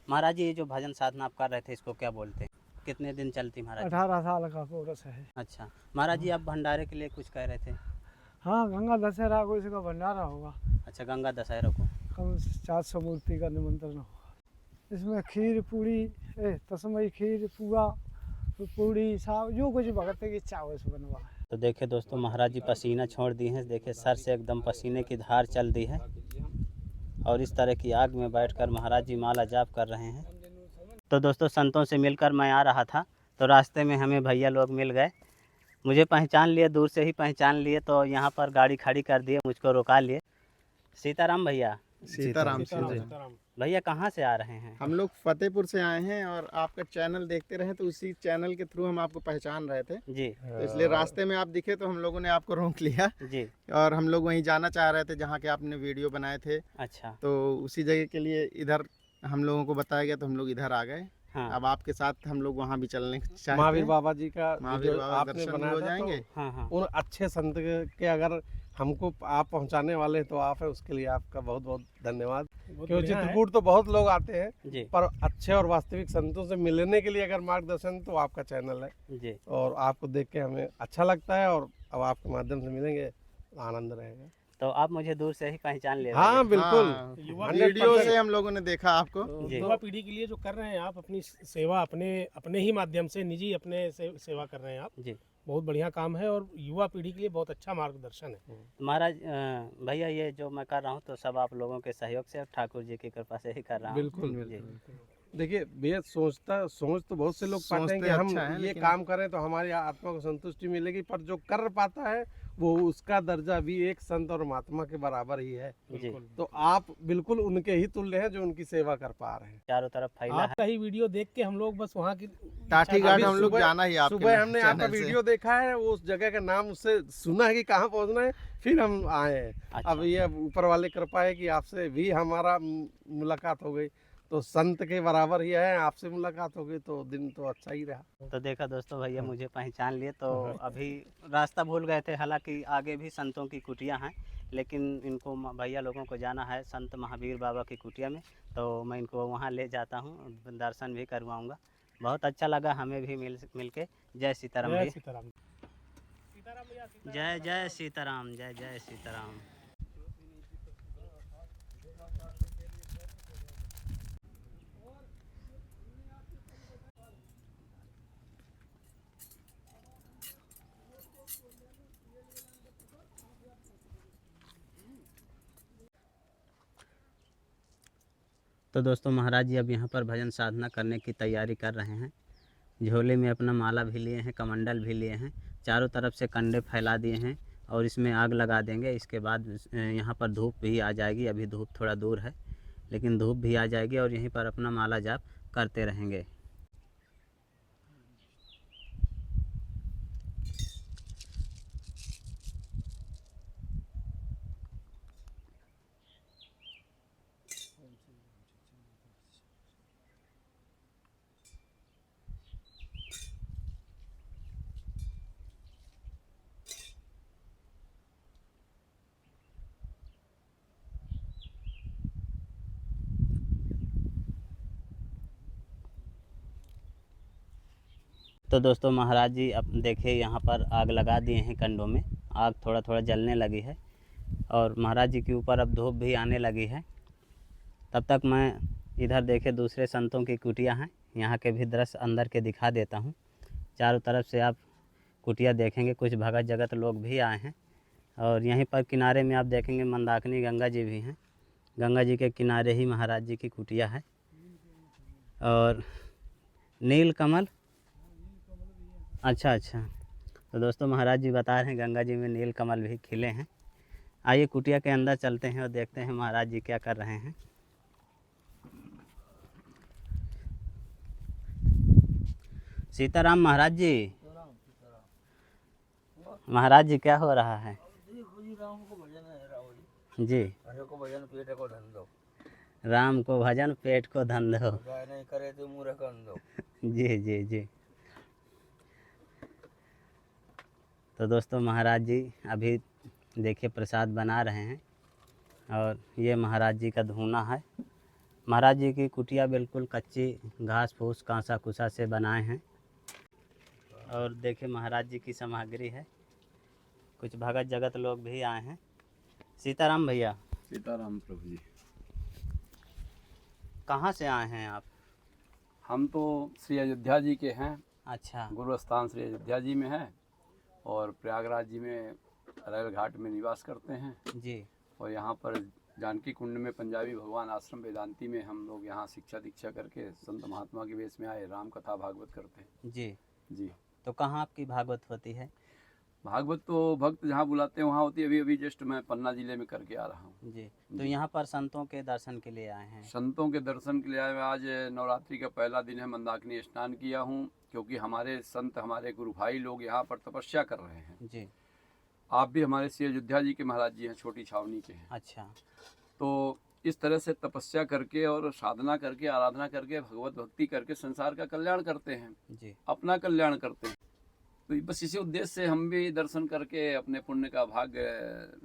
महाराज जी, ये जो भजन साधना आप कर रहे थे इसको क्या बोलते हैं? कितने दिन चलती महाराज जी? 18 साल का कोर्स है। अच्छा महाराज जी, आप भंडारे के लिए कुछ कह रहे थे? हाँ, गंगा दशहरा को इसका भंडारा होगा। अच्छा, गंगा दशहरा को। कम 400 मूर्ति का निमंत्रण होगा। इसमें खीर पूड़ी, तस्मई खीर पूरा पूड़ी साग जो कुछ भगत की इच्छा हो इस बनवा है। तो देखिए दोस्तों, महाराज जी पसीना छोड़ दिए हैं। देखिए सर से एकदम पसीने की धार चल दी है और इस तरह की आग में बैठकर महाराज जी माला जाप कर रहे हैं। तो दोस्तों, संतों से मिलकर मैं आ रहा था तो रास्ते में हमें भैया लोग मिल गए। मुझे पहचान लिए, दूर से ही पहचान लिए, तो यहाँ पर गाड़ी खड़ी कर दिए, मुझको रोका लिए। सीताराम भैया। सीताराम। भैया कहाँ से आ रहे हैं? हम लोग फतेहपुर से आए हैं और आपका चैनल देखते रहे तो उसी चैनल के थ्रू हम आपको पहचान रहे थे, जी तो इसलिए रास्ते में आप दिखे तो हम लोगों ने आपको रोक लिया जी। और हम लोग वहीं जाना चाह रहे थे जहाँ के आपने वीडियो बनाए थे। अच्छा तो उसी जगह के लिए इधर हम लोगों को बताया गया तो हम लोग इधर आ गए। हाँ अब आपके साथ हम लोग वहाँ भी चलने चाहते महावीर हैं। बाबा जी का महावीर वीडियो बाबा आपने दर्शन भी बनाया हो था, जाएंगे। हाँ हाँ। तो उन अच्छे संत के अगर हमको आप पहुंचाने वाले तो आप है, उसके लिए आपका बहुत बहुत धन्यवाद। क्योंकि चित्रकूट तो बहुत लोग आते हैं, जी पर अच्छे और वास्तविक संतों से मिलने के लिए अगर मार्गदर्शन तो आपका चैनल है, जी। और आपको देख के हमें अच्छा लगता है और अब आपके माध्यम से मिलेंगे तो आनंद रहेगा। तो आप मुझे दूर से ही पहचान ले रहे हाँ हैं? बिल्कुल, हाँ, 100% वीडियो से हम लोगों ने देखा आपको। जी युवा पीढ़ी के लिए जो कर रहे हैं आप, अपनी सेवा अपने ही माध्यम से निजी अपने सेवा कर रहे हैं आप, जी। बहुत बढ़िया काम है और युवा पीढ़ी के लिए बहुत अच्छा मार्गदर्शन है। महाराज भैया, ये जो मैं कर रहा हूँ तो सब आप लोगों के सहयोग से, ठाकुर जी की कृपा से ही कर रहा हूँ। बिल्कुल जी। देखिए भैया, सोच तो बहुत से लोग पाते हैं सोचते कि हम अच्छा है, ये लेकिन काम करें तो हमारी आत्मा को संतुष्टि मिलेगी, पर जो कर पाता है वो उसका दर्जा भी एक संत और महात्मा के बराबर ही है। जी। तो आप बिल्कुल उनके ही तुल्य हैं जो उनकी सेवा कर पा रहे हैं। चारों तरफ फैला है। आपका ही वीडियो देख के हम लोग बस वहाँ की टाटी घाट अभी हम लोग सुबह- जाना ही आपके सुबह हमने आपका चैनल से। वीडियो देखा है, वो उस जगह का नाम उससे सुना है कि कहाँ पहुँचना है, फिर हम आए हैं। अच्छा। अब ये ऊपर वाले कृपा है कि आपसे भी हमारा मुलाकात हो गई, तो संत के बराबर ही है, आपसे मुलाकात हो गई तो दिन तो अच्छा ही रहा। तो देखा दोस्तों, भैया मुझे पहचान लिए, तो अभी रास्ता भूल गए थे। हालांकि आगे भी संतों की कुटिया हैं, लेकिन इनको भैया लोगों को जाना है संत महावीर बाबा की कुटिया में, तो मैं इनको वहाँ ले जाता हूँ, दर्शन भी करवाऊँगा। बहुत अच्छा लगा हमें भी मिल के। जय सीताराम जय भैया। सीताराम। जय जय सीताराम, जय जय सीताराम। तो दोस्तों, महाराज जी अब यहाँ पर भजन साधना करने की तैयारी कर रहे हैं। झोले में अपना माला भी लिए हैं, कमंडल भी लिए हैं, चारों तरफ से कंडे फैला दिए हैं और इसमें आग लगा देंगे। इसके बाद यहाँ पर धूप भी आ जाएगी। अभी धूप थोड़ा दूर है, लेकिन धूप भी आ जाएगी और यहीं पर अपना माला जाप करते रहेंगे। तो दोस्तों, महाराज जी अब देखिए यहाँ पर आग लगा दिए हैं कंडों में। आग थोड़ा थोड़ा जलने लगी है और महाराज जी के ऊपर अब धूप भी आने लगी है। तब तक मैं इधर देखे दूसरे संतों की कुटिया हैं, यहाँ के भी दृश्य अंदर के दिखा देता हूँ। चारों तरफ से आप कुटिया देखेंगे, कुछ भगत जगत लोग भी आए हैं और यहीं पर किनारे में आप देखेंगे मंदाकिनी गंगा जी भी हैं। गंगा जी के किनारे ही महाराज जी की कुटिया है। और नील कमल, अच्छा अच्छा। तो दोस्तों, महाराज जी बता रहे हैं गंगा जी में नील कमल भी खिले हैं। आइए कुटिया के अंदर चलते हैं और देखते हैं महाराज जी क्या कर रहे हैं। सीताराम महाराज जी। महाराज जी क्या हो रहा है? जी। राम को भजन पेट को धंधो। नहीं करे तो मुँह रख दो। जी जी जी। तो दोस्तों, महाराज जी अभी देखिए प्रसाद बना रहे हैं और ये महाराज जी का धूना है। महाराज जी की कुटिया बिल्कुल कच्ची घास फूस कांसा कुसा से बनाए हैं। और देखिए महाराज जी की सामग्री है। कुछ भगत जगत लोग भी आए हैं। सीताराम भैया, सीताराम प्रभु जी। कहाँ से आए हैं आप? हम तो श्री अयोध्या जी के हैं। अच्छा, गुरु स्थान श्री अयोध्या जी में है और प्रयागराज जी में अरैल घाट में निवास करते हैं। जी और यहाँ पर जानकी कुंड में पंजाबी भगवान आश्रम वेदांती में हम लोग यहाँ शिक्षा दीक्षा करके संत महात्मा के वेश में आए, राम कथा भागवत करते हैं। जी। जी। तो कहाँ आपकी भागवत होती है? भागवत तो भक्त जहाँ बुलाते हैं वहाँ होती है। अभी अभी जस्ट मैं पन्ना जिले में करके आ रहा हूँ। जी। तो यहाँ पर संतों के दर्शन के लिए आए हैं? संतों के दर्शन के लिए आए। आज नवरात्रि का पहला दिन है, मंदाकिनी स्नान किया हूँ क्योंकि हमारे संत हमारे गुरु भाई लोग यहाँ पर तपस्या कर रहे हैं। जी। आप भी हमारे श्री अयोध्या जी के महाराज जी हैं, छोटी छावनी के हैं। अच्छा। तो इस तरह से तपस्या करके और साधना करके आराधना करके भगवत भक्ति करके संसार का कल्याण करते हैं, जी। अपना कल्याण करते हैं। तो बस इसी उद्देश्य से हम भी दर्शन करके अपने पुण्य का भाग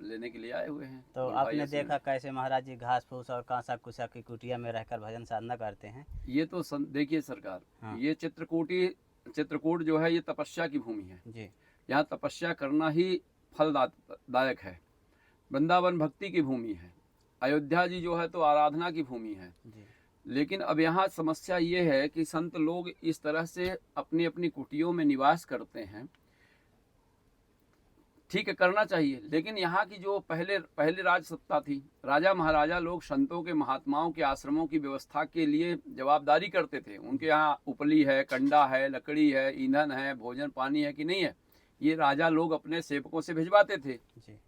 लेने के लिए आए हुए हैं। तो गुरु आपने भाइयों से देखा कैसे महाराज जी घास फूस और कांसा कुसा की कुटिया में रहकर भजन साधना करते हैं। ये तो देखिए सरकार, हाँ। ये चित्रकूट जो है ये तपस्या की भूमि है। जी। यहाँ तपस्या करना ही फलदायक है। वृंदावन भक्ति की भूमि है। अयोध्या जी जो है तो आराधना की भूमि है। जी। लेकिन अब यहाँ समस्या ये है कि संत लोग इस तरह से अपनी अपनी कुटियों में निवास करते हैं। ठीक है, करना चाहिए, लेकिन यहाँ की जो पहले राज सत्ता थी, राजा महाराजा लोग संतों के महात्माओं के आश्रमों की व्यवस्था के लिए जवाबदारी करते थे। उनके यहाँ उपली है, कंडा है, लकड़ी है, ईंधन है, भोजन पानी है कि नहीं है, ये राजा लोग अपने सेवकों से भिजवाते थे। जी।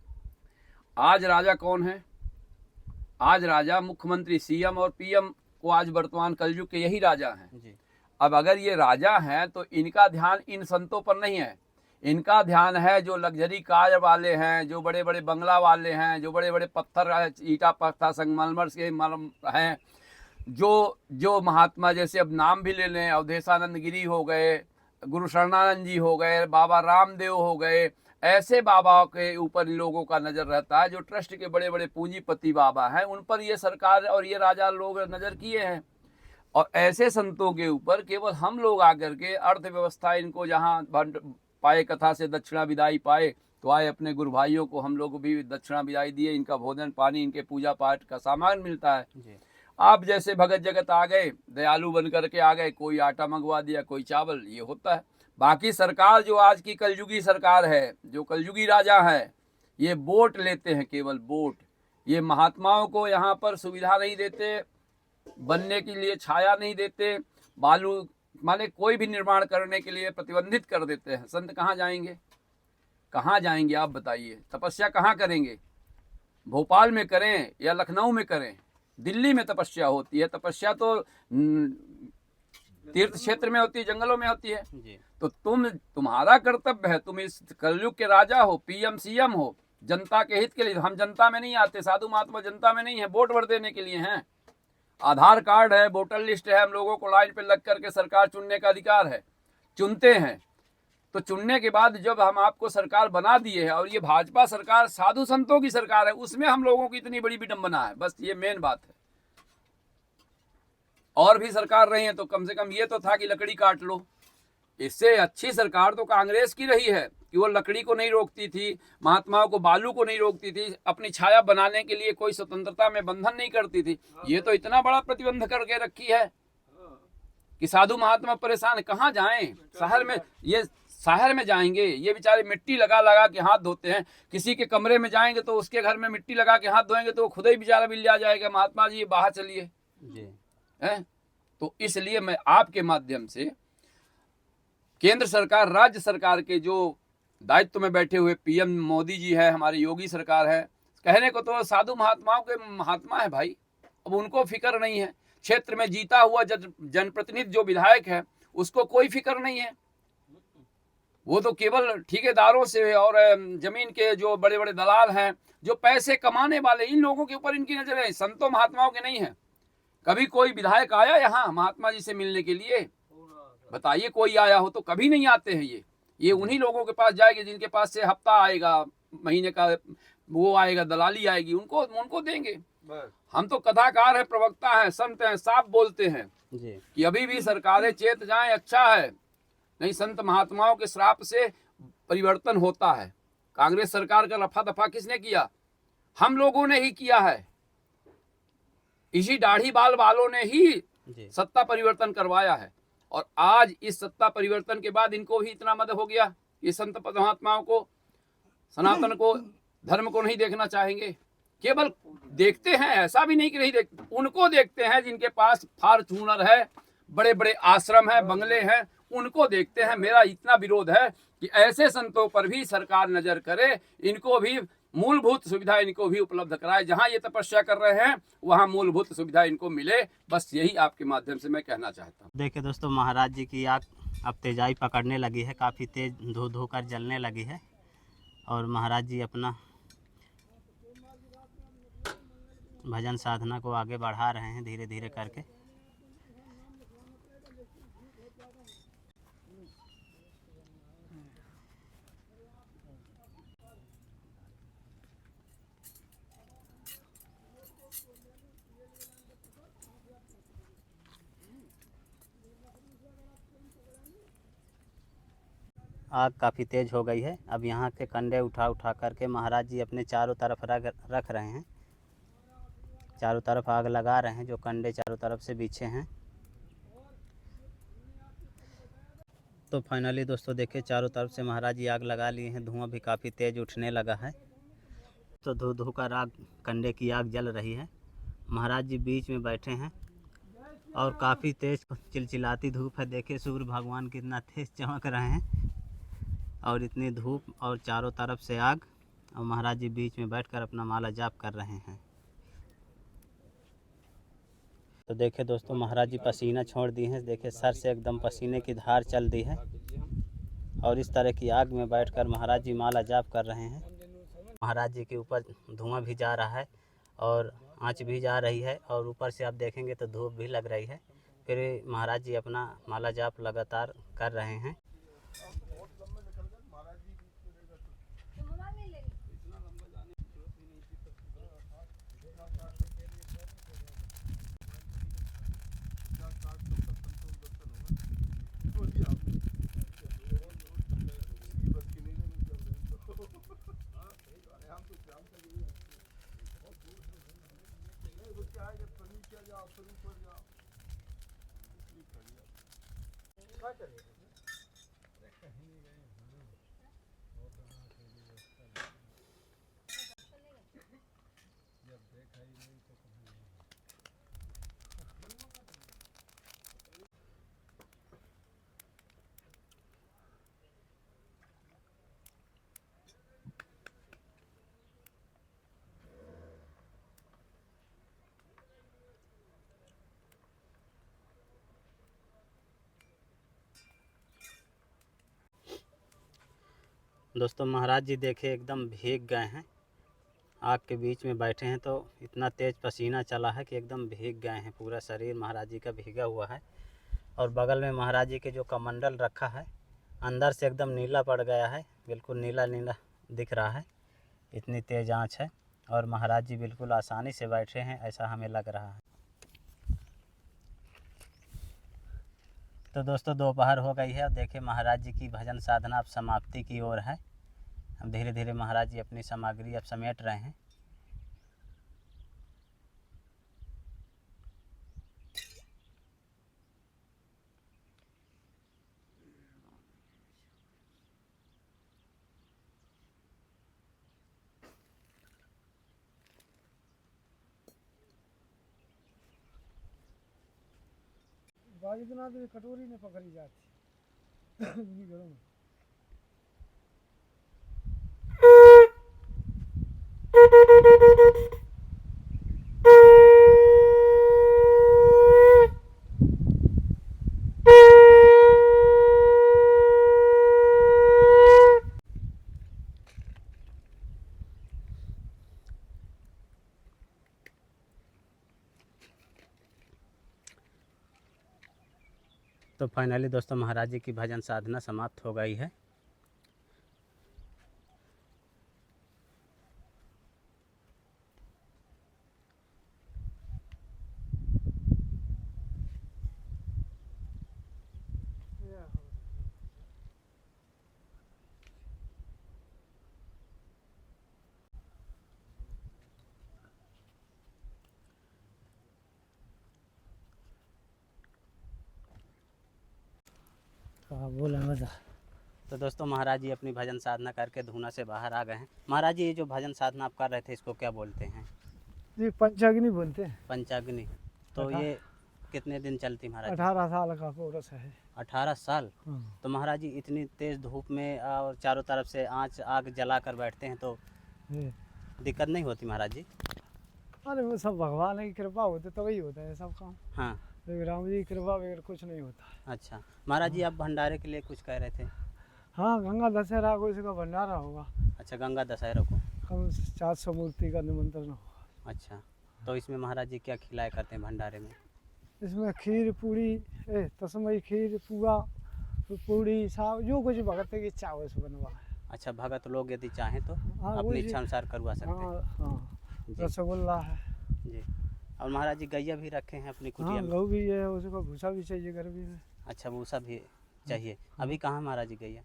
आज राजा कौन है? आज राजा मुख्यमंत्री, सीएम और पीएम को आज वर्तमान कलयुग के यही राजा हैं। जी। अब अगर ये राजा हैं तो इनका ध्यान इन संतों पर नहीं है। इनका ध्यान है जो लग्जरी कार वाले हैं, जो बड़े बड़े बंगला वाले हैं, जो बड़े बड़े पत्थर ईटा पत्थर संगमरमर के हैं, जो महात्मा, जैसे अब नाम भी ले लें, अवधेशानंद गिरी हो गए, गुरु शरणानंद जी हो गए, बाबा रामदेव हो गए, ऐसे बाबा के ऊपर इन लोगों का नज़र रहता है। जो ट्रस्ट के बड़े बड़े पूंजीपति बाबा हैं उन पर ये सरकार और ये राजा लोग नज़र किए हैं। और ऐसे संतों के ऊपर केवल हम लोग आकर के अर्थव्यवस्था इनको जहाँ पाए कथा से दक्षिणा विदाई पाए तो आए, अपने गुरु भाइयों को हम लोग भी दक्षिणा विदाई दिए, इनका भोजन पानी, इनके पूजा पाठ का सामान मिलता है। जी। आप जैसे भगत जगत आ गए, दयालु बन करके आ गए, कोई आटा मंगवा दिया, कोई चावल, ये होता है। बाकी सरकार जो आज की कलयुगी सरकार है, जो कलयुगी राजा है, ये वोट लेते हैं, केवल वोट। ये महात्माओं को यहाँ पर सुविधा नहीं देते, बनने के लिए छाया नहीं देते, बालू माने कोई भी निर्माण करने के लिए प्रतिबंधित कर देते हैं। संत कहाँ जाएंगे? कहाँ जाएंगे आप बताइए? तपस्या कहाँ करेंगे? भोपाल में करें या लखनऊ में करें? दिल्ली में तपस्या होती है। तपस्या तो तीर्थ क्षेत्र में होती है, जंगलों में होती है। जी। तो तुम्हारा कर्तव्य है, तुम इस कलयुग के राजा हो, पीएम सीएम हो, जनता के हित के लिए। हम जनता में नहीं आते, साधु महात्मा जनता में नहीं है, वोट वोट देने के लिए हैं। आधार कार्ड है, वोटर लिस्ट है, हम लोगों को लाइन पे लग करके सरकार चुनने का अधिकार है, चुनते हैं। तो चुनने के बाद जब हम आपको सरकार बना दिए है, और ये भाजपा सरकार साधु संतों की सरकार है, उसमें हम लोगों की इतनी बड़ी विडंबना है। बस ये मेन बात है। और भी सरकार रही है तो कम से कम ये तो था कि लकड़ी काट लो। इससे अच्छी सरकार तो कांग्रेस की रही है कि वो लकड़ी को नहीं रोकती थी, महात्माओं को, बालू को नहीं रोकती थी, अपनी छाया बनाने के लिए कोई स्वतंत्रता में बंधन नहीं करती थी। ये तो इतना बड़ा प्रतिबंध करके रखी है कि साधु महात्मा परेशान। कहाँ जाएं? शहर में जाएंगे, ये बेचारे मिट्टी लगा लगा के हाथ धोते हैं। किसी के कमरे में जाएंगे तो उसके घर में मिट्टी लगा के हाथ धोएंगे तो वो खुद ही बेचारा बिल आ जाएगा, महात्मा जी बाहर चलिए। जी। है तो इसलिए मैं आपके माध्यम से केंद्र सरकार, राज्य सरकार के जो दायित्व में बैठे हुए पीएम मोदी जी है, हमारी योगी सरकार है, कहने को तो साधु महात्माओं के महात्मा है भाई, अब उनको फिक्र नहीं है। क्षेत्र में जीता हुआ जनप्रतिनिधि जो विधायक है उसको कोई फिक्र नहीं है। वो तो केवल ठेकेदारों से और जमीन के जो बड़े बड़े दलाल हैं, जो पैसे कमाने वाले, इन लोगों के ऊपर इनकी नजर है, संतों महात्माओं के नहीं है। कभी कोई विधायक आया यहाँ महात्मा जी से मिलने के लिए? बताइए, कोई आया हो तो? कभी नहीं आते हैं। ये उन्हीं लोगों के पास जाएंगे जिनके पास से हफ्ता आएगा, महीने का वो आएगा, दलाली आएगी, उनको देंगे। हम तो कथाकार है, प्रवक्ता है, संत हैं, साफ बोलते हैं जी कि अभी भी सरकारें चेत जाएं, अच्छा है। नहीं, संत महात्माओं के श्राप से परिवर्तन होता है। कांग्रेस सरकार का रफा दफा किसने किया? हम लोगों ने ही किया है। इसी दाढ़ी बाल वालों ने ही जी सत्ता परिवर्तन करवाया है। और आज इस सत्ता परिवर्तन के बाद इनको भी इतना मद हो गया, ये संत महात्माओं को, सनातन को, धर्म को नहीं देखना चाहेंगे। केवल देखते हैं, ऐसा भी नहीं कि नहीं देखते, उनको देखते हैं जिनके पास फॉर्च्यूनर है, बड़े बड़े आश्रम है, बंगले हैं, उनको देखते हैं। मेरा इतना विरोध है कि ऐसे संतों पर भी सरकार नजर करे, इनको भी मूलभूत सुविधा इनको भी उपलब्ध कराए। जहां ये तपस्या कर रहे हैं वहां मूलभूत सुविधा इनको मिले। बस यही आपके माध्यम से मैं कहना चाहता हूं। देखिए दोस्तों, महाराज जी की आग अब तेजाई पकड़ने लगी है, काफ़ी तेज धो धो कर जलने लगी है। और महाराज जी अपना भजन साधना को आगे बढ़ा रहे हैं धीरे धीरे करके। आग काफ़ी तेज़ हो गई है। अब यहाँ के कंडे उठा उठा करके महाराज जी अपने चारों तरफ रख रहे हैं। चारों तरफ आग लगा रहे हैं, जो कंडे चारों तरफ से बिछे हैं। तो फाइनली दोस्तों देखिए, चारों तरफ से महाराज जी आग लगा लिए हैं। धुआं भी काफ़ी तेज़ उठने लगा है। तो धो धो कर आग, कंडे की आग जल रही है। महाराज जी बीच में बैठे हैं और काफ़ी तेज़ चिलचिलाती धूप है। देखिए सूर्य भगवान कितना तेज़ चमक रहे हैं और इतनी धूप और चारों तरफ से आग, और महाराज जी बीच में बैठकर अपना माला जाप कर रहे हैं। तो देखिए दोस्तों, महाराज जी पसीना छोड़ दिए हैं। देखिए सर से एकदम पसीने की धार चल दी है और इस तरह की आग में बैठकर महाराज जी माला जाप कर रहे हैं। महाराज जी के ऊपर धुआं भी जा रहा है और आँच भी जा रही है, और ऊपर से आप देखेंगे तो धूप भी लग रही है। फिर महाराज जी अपना माला जाप लगातार कर रहे हैं। दोस्तों महाराज जी देखिए एकदम भीग गए हैं। आग के बीच में बैठे हैं तो इतना तेज़ पसीना चला है कि एकदम भीग गए हैं। पूरा शरीर महाराज जी का भीगा हुआ है। और बगल में महाराज जी के जो कमंडल रखा है, अंदर से एकदम नीला पड़ गया है, बिल्कुल नीला नीला दिख रहा है, इतनी तेज़ आँच है। और महाराज जी बिल्कुल आसानी से बैठे हैं, ऐसा हमें लग रहा है। तो दोस्तों दोपहर हो गई है और देखिए महाराज जी की भजन साधना अब समाप्ति की ओर है। अब धीरे धीरे महाराज जी अपनी सामग्री अब समेट रहे हैं। बाजिदनाथ में कटोरी ने पकड़ी जाती इन्हीं घरों में। तो फाइनली दोस्तों महाराज जी की भजन साधना समाप्त हो गई है। हाँ बोले बता। तो दोस्तों महाराज जी अपनी भजन साधना करके धूना से बाहर आ गए हैं। महाराज जी ये जो भजन साधना आप कर रहे थे इसको क्या बोलते हैं? जी पंचाग्नि बोलते हैं। पंचाग्नि। तो अठा- ये कितने दिन चलती महाराज जी? 18 साल का कोर्स है। 18 साल। हाँ। तो महाराज जी इतनी तेज़ धूप में और चारों तरफ से आग जला कर बैठते हैं तो ये दिक्कत नहीं होती महाराज जी? अरे वो सब भगवान की कृपा होती तो वही होता है सब काम। हाँ। लेकिन राम जी की कृपा बगैर कुछ नहीं होता। अच्छा महाराज जी आप भंडारे के लिए कुछ कह रहे थे? हाँ गंगा दशहरा को इसका भंडारा होगा। अच्छा गंगा दशहरा को। कम 400 मूर्ति का निमंत्रण होगा। अच्छा तो इसमें महाराज जी क्या खिलाया करते हैं भंडारे में? इसमें खीर पूड़ी तसमई खीर पूरा पूड़ी साग जो कुछ भगत की इच्छा हो उसको बनवा है। अच्छा भगत लोग यदि चाहें तो हाँ, अपनी वही- इच्छा अनुसार करवा सकते हैं। हाँ हाँ जी रसगुल्ला है। जी। और महाराज जी गैया भी रखे हैं अपनी कुटिया हाँ में? गऊ भी है, उसको भूसा भी चाहिए गर्मी में। अच्छा भूसा भी चाहिए। अभी कहाँ महाराज जी गैया?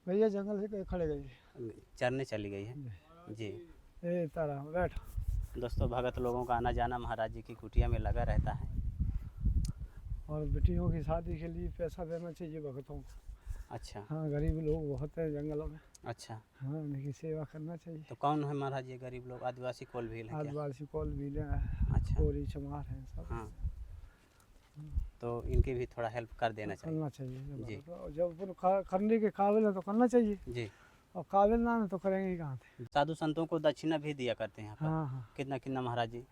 भैया जंगल से खड़े गई चरने चली गई है। जी। ए तारा बैठ। दोस्तों भगत लोगों का आना जाना महाराज जी की कुटिया में लगा रहता है। और बेटियों की शादी के लिए पैसा देना चाहिए भगतों को। अच्छा हाँ गरीब लोग बहुत है जंगलों में। अच्छा। हाँ उनकी सेवा करना चाहिए। तो कौन है महाराज ये गरीब लोग? आदिवासी कोल भील है क्या? आदिवासी कौल भी है, अच्छा। कोरी चमार हैं सब। हाँ तो इनकी भी थोड़ा हेल्प कर देना चाहिए। करना चाहिए जब जी। भगत- जब अपन करने के काबिल है तो करना चाहिए। जी। और काबिल ना है तो करेंगे ही कहाँ थे। साधु संतों को दक्षिणा भी दिया करते हैं यहाँ पर। हाँ हाँ कितना कितना महाराज जी?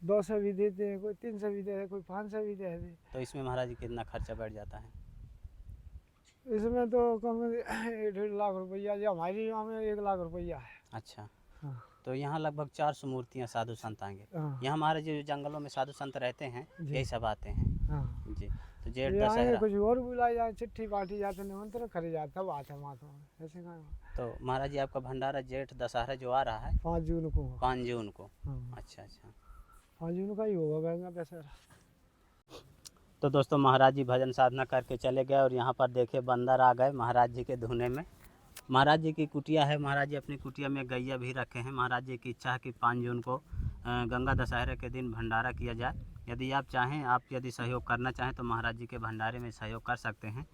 200 भी देते हैं, कोई 300 भी दे है, कोई 500 भी दे दे। तो इसमें महाराज जी कितना खर्चा बैठ जाता है? इसमें तो कम 1.5 लाख रुपया, जो हमारी गाँव में 1 लाख रुपया है। अच्छा। हाँ तो यहाँ लगभग 400 मूर्तियाँ साधु संत आएंगे। हाँ यहाँ हमारे जो जंगलों में साधु संत रहते हैं जी। यही सब आते हैं। हाँ जी। तो जेठ ये आएंगे, दशहरा। कुछ और बुलाए जाए, चिट्ठी बांटी जाते, निमंत्रण करे जाते, तब आते हैं महात्मा में। ऐसे कहाँ तो महाराज जी आपका भंडारा जेठ दशहरा जो आ रहा है 5 जून को। 5 जून को। हाँ अच्छा अच्छा। 5 जून का ही होगा गंगा दशहरा। तो दोस्तों महाराज जी भजन साधना करके चले गए और यहाँ पर देखे बंदर आ गए महाराज जी के धुने में। महाराज जी की कुटिया है। महाराज जी अपनी कुटिया में गैया भी रखे हैं। महाराज जी की इच्छा है कि 5 जून को गंगा दशहरे के दिन भंडारा किया जाए। यदि आप चाहें, आप यदि सहयोग करना चाहें तो महाराज जी के भंडारे में सहयोग कर सकते हैं।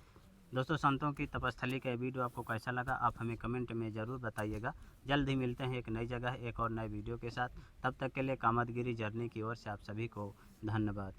दोस्तों संतों की तपस्थली का ये वीडियो आपको कैसा लगा आप हमें कमेंट में ज़रूर बताइएगा। जल्द ही मिलते हैं एक नई जगह एक और नए वीडियो के साथ। तब तक के लिए कामतगिरी जर्नी की ओर से आप सभी को धन्यवाद।